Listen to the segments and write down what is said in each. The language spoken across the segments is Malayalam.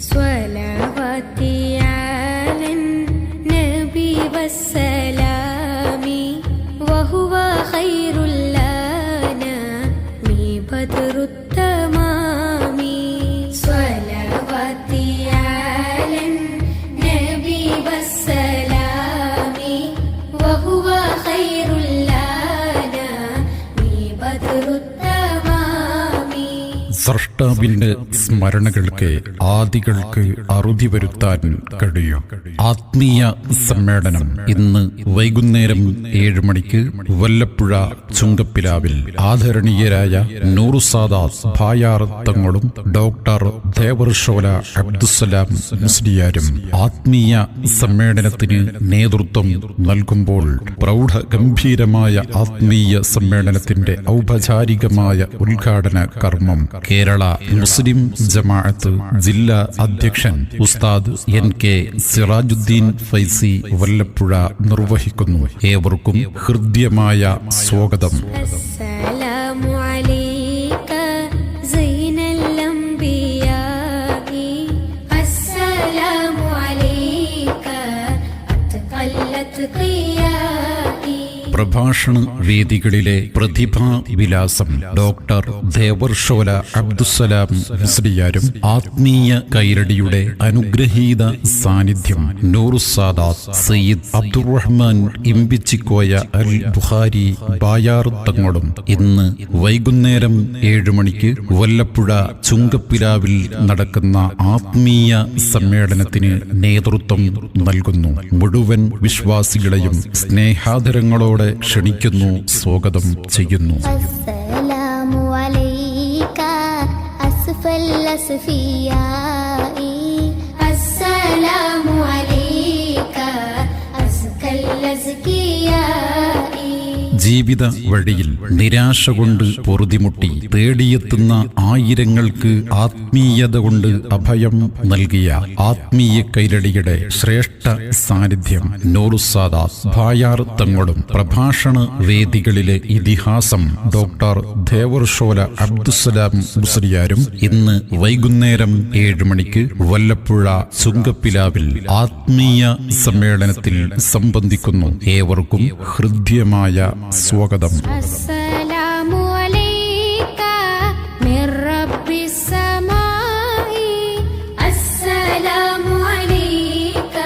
സ്വലവാത്തി അലൻ നബി വസ്സലാമി വഹുവ ഖൈറുൽ അനാമി ബദ്റുത്തമാമി സ്വലവാത്തി അലൻ നബി വസ്സലാമി വഹുവ ഖൈറുൽ അനാമി ബദ്റുത്തമാമി. സ്രഷ്ടാവിന്റെ സ്മരണകൾക്ക് ആദികൾക്ക് അറുതി വരുത്താൻ കഴിയും. ആത്മീയ സമ്മേളനം ഇന്ന് വൈകുന്നേരം 7 മണിക്ക് വല്ലപ്പുഴ ചുങ്കപ്പിലാവിൽ ആദരണീയരായ നൂറുസാദാത്ത് ഭായാർ തങ്ങളും ഡോക്ടർ ദേവർഷോല അബ്ദുസ്സലാം മുസ്ലിയാരും ആത്മീയ സമ്മേളനത്തിന് നേതൃത്വം നൽകുമ്പോൾ പ്രൗഢഗംഭീരമായ ആത്മീയ സമ്മേളനത്തിന്റെ ഔപചാരികമായ ഉദ്ഘാടന കർമ്മം കേരള മുസ്ലിം ജമാഅത്ത് ജില്ലാ അധ്യക്ഷൻ ഉസ്താദ് NK സിറാജുദ്ദീൻ ഫൈസി വല്ലപ്പുഴ നിർവഹിക്കുന്നു. ഏവർക്കും ഹൃദ്യമായ സ്വാഗതം. അസ്സലാമു അലൈക സൈനൽ അംബിയാഇ അസ്സലാമു അലൈക അത്ഖല്ലത് ഖിയാഇ. പ്രഭാഷണ വേദികളിലെ പ്രതിഭാ വിലാസം ഡോക്ടർ ദേവർഷോല അബ്ദുസ്സലാം മുസ്ലിയാരും ആത്മീയ കൈരടിയുടെ അനുഗ്രഹീത സാന്നിധ്യം നൂറുസാദാത്ത് സയ്യിദ് അബ്ദുറഹ്മാൻ ഇമ്പിച്ചിക്കോയ അൽ ബുഖാരി ബായാർ തങ്ങളും ഇന്ന് വൈകുന്നേരം 7 മണിക്ക് വല്ലപ്പുഴ ചുങ്കപ്പിലാവിൽ നടക്കുന്ന ആത്മീയ സമ്മേളനത്തിന് നേതൃത്വം നൽകുന്നു. മുഴുവൻ വിശ്വാസികളെയും സ്നേഹാദരങ്ങളോടെ ക്ഷണിക്കുന്നു, സ്വാഗതം ചെയ്യുന്നു. അസ്സലാമു അലൈക അസ്ഫൽ അസ്ഫിയാഇ അസ്സലാമു അലൈക അസ്കൽ അസ്കിയാഇ. ജീവിത വഴിയിൽ നിരാശ കൊണ്ട് പൊറുതിമുട്ടി തേടിയെത്തുന്ന ആയിരങ്ങൾക്ക് ആത്മീയത കൊണ്ട് അഭയം നൽകിയ ആത്മീയ കൈരടിയുടെ ശ്രേഷ്ഠ സാന്നിധ്യം നൂറുസാദാത്ത് ഭായാർ തങ്ങളും പ്രഭാഷണ വേദികളിലെ ഇതിഹാസം ഡോക്ടർ ദേവർഷോല അബ്ദുസ്സലാം മുസ്ലിയാരും ഇന്ന് വൈകുന്നേരം 7 മണിക്ക് വല്ലപ്പുഴ ചുങ്കപ്പിലാവിൽ ആത്മീയ സമ്മേളനത്തിൽ സംബന്ധിക്കുന്നു. ഏവർക്കും ഹൃദ്യമായ സ്വാഗതം. അസ്സലാമു അലൈക മിർ റബ്ബിസ് സമാഇ അസ്സലാമു അലൈക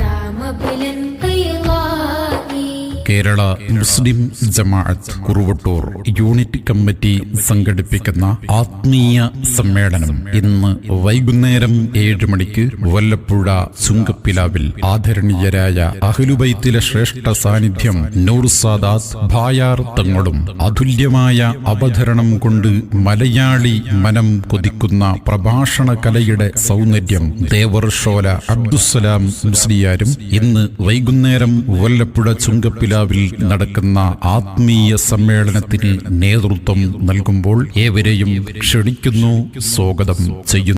ദാമ ബിലൻ ഖിളാഇ. കേരള മുസ്ലിം ജമാഅത്ത് കുറുവട്ടൂർ യൂണിറ്റ് കമ്മിറ്റി സംഘടിപ്പിക്കുന്ന ആത്മീയ സമ്മേളനം ഇന്ന് വൈകുന്നേരം 7 മണിക്ക് വല്ലപ്പുഴ ചുങ്കപ്പിലാവിൽ ആദരണീയരായ അഹ്ലുബൈത്തിലെ ശ്രേഷ്ഠ സാന്നിധ്യം നൂറുസാദാത്ത് ഭായാർ തങ്ങളും അതുല്യമായ അവതരണം കൊണ്ട് മലയാളി മനം കൊതിക്കുന്ന പ്രഭാഷണ കലയുടെ സൗന്ദര്യം ദേവർഷോല അബ്ദുസ്സലാം മുസ്ലിയാരും ഇന്ന് വൈകുന്നേരം വല്ലപ്പുഴ ചുങ്കപ്പിലാവിൽ നടക്കുന്ന ആത്മീയ സമ്മേളനത്തിന് നേതൃത്വം നൽകുമ്പോൾ ഏവരെയും ക്ഷണിക്കുന്നു, സ്വാഗതം ചെയ്യുന്നു.